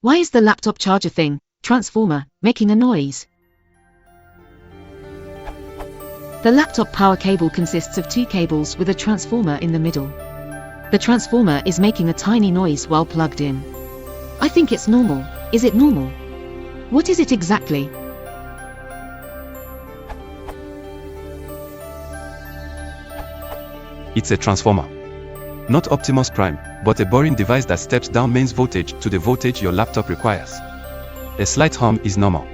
Why is the laptop charger thing, transformer, making a noise? The laptop power cable consists of two cables with a transformer in the middle. The transformer is making a tiny noise while plugged in. I think it's normal. Is it normal? What is it exactly? It's a transformer. Not Optimus Prime, but a boring device that steps down mains voltage to the voltage your laptop requires. A slight hum is normal.